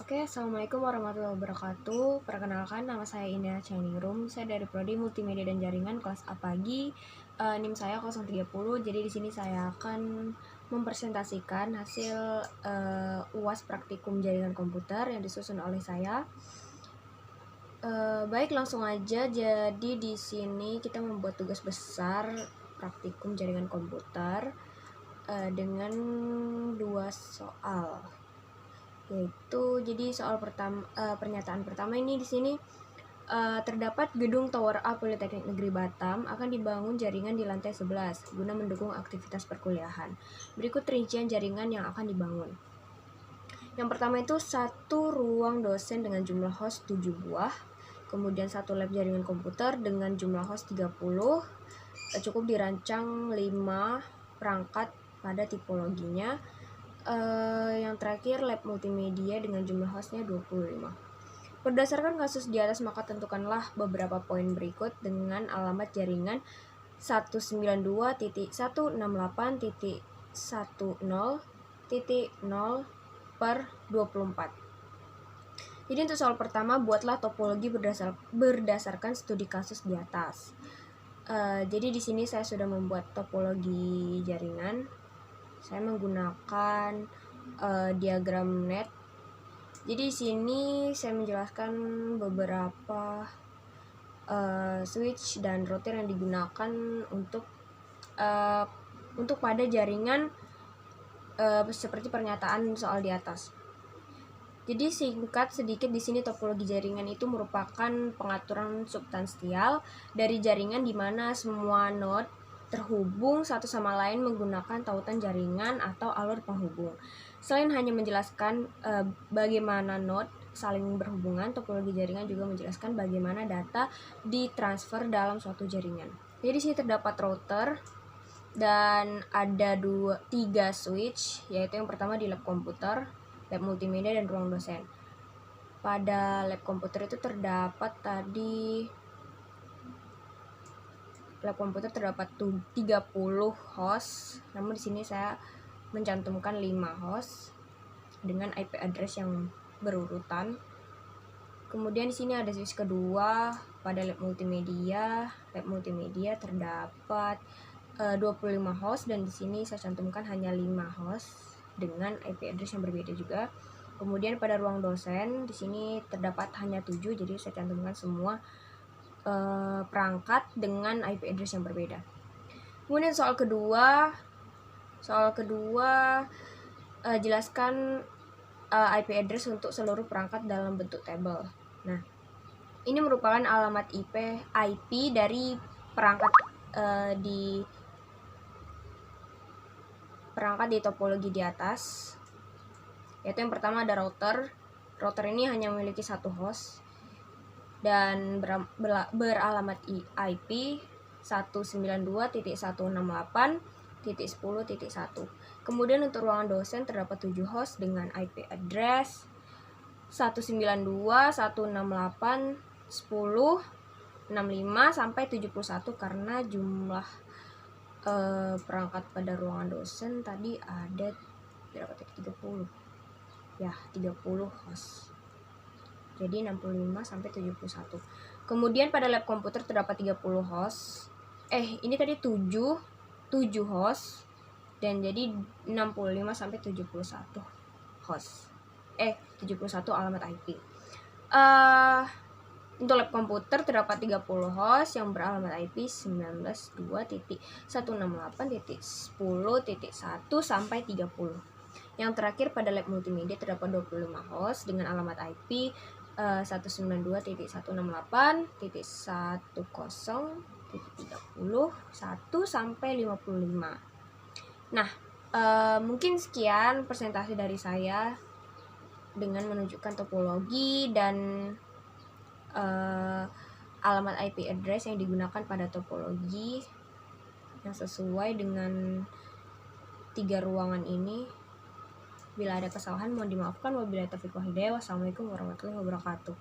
Oke, Assalamualaikum warahmatullahi wabarakatuh. Perkenalkan, nama saya Indah Chainingrum. Saya dari Prodi Multimedia dan Jaringan kelas A pagi. NIM saya 030. Jadi di sini saya akan mempresentasikan hasil UAS Praktikum Jaringan Komputer yang disusun oleh saya. Baik, langsung aja. Jadi di sini kita membuat tugas besar Praktikum Jaringan Komputer dengan 2 soal. Yaitu jadi soal pertama, pernyataan pertama ini di sini terdapat gedung Tower A Politeknik Negeri Batam akan dibangun jaringan di lantai 11 guna mendukung aktivitas perkuliahan. Berikut rincian jaringan yang akan dibangun. Yang pertama itu 1 ruang dosen dengan jumlah host 7 buah, kemudian 1 lab jaringan komputer dengan jumlah host 30, cukup dirancang 5 perangkat pada tipologinya. Yang terakhir lab multimedia dengan jumlah hostnya 25. Berdasarkan kasus di atas maka tentukanlah beberapa poin berikut dengan alamat jaringan 192.168.10.0/24. Jadi untuk soal pertama, buatlah topologi berdasarkan studi kasus di atas. Jadi di sini saya sudah membuat topologi jaringan. Saya menggunakan diagram net. Jadi di sini saya menjelaskan beberapa switch dan router yang digunakan untuk pada jaringan seperti pernyataan soal di atas. Jadi singkat sedikit, di sini topologi jaringan itu merupakan pengaturan substansial dari jaringan di mana semua node terhubung satu sama lain menggunakan tautan jaringan atau alur penghubung. Selain hanya menjelaskan bagaimana node saling berhubungan, topologi jaringan juga menjelaskan bagaimana data ditransfer dalam suatu jaringan. Jadi di sini terdapat router dan ada 3 switch, yaitu yang pertama di lab komputer, lab multimedia, dan ruang dosen. Pada lab komputer itu terdapat lab komputer terdapat 30 host, namun di sini saya mencantumkan 5 host dengan IP address yang berurutan. Kemudian di sini ada switch kedua pada lab multimedia. Lab multimedia terdapat 25 host dan di sini saya cantumkan hanya 5 host dengan IP address yang berbeda juga. Kemudian pada ruang dosen di sini terdapat hanya 7, jadi saya cantumkan semua perangkat dengan IP address yang berbeda. Kemudian soal kedua jelaskan IP address untuk seluruh perangkat dalam bentuk tabel. Nah, ini merupakan alamat IP dari perangkat di topologi di atas. Yaitu yang pertama ada router. Router ini hanya memiliki 1 host dan beralamat IP 192.168.10.1. Kemudian untuk ruangan dosen terdapat 7 host dengan IP address 192.168.10.65 sampai 71 karena jumlah perangkat pada ruangan dosen tadi ada 30 host. Jadi 65 sampai 71. Kemudian pada lab komputer terdapat 30 host. Ini tadi 7 host dan jadi 65 sampai 71 host. 71 alamat IP. Untuk lab komputer terdapat 30 host yang beralamat IP 19.2.168.10.1 sampai 30. Yang terakhir pada lab multimedia terdapat 25 host dengan alamat IP 192.168.10.30 sampai 55. Nah, mungkin sekian presentasi dari saya dengan menunjukkan topologi dan alamat IP address yang digunakan pada topologi yang sesuai dengan 3 ruangan ini. Bila ada kesalahan mohon dimaafkan. Wabillahi taufiq wal hidayah. Wassalamualaikum warahmatullahi wabarakatuh.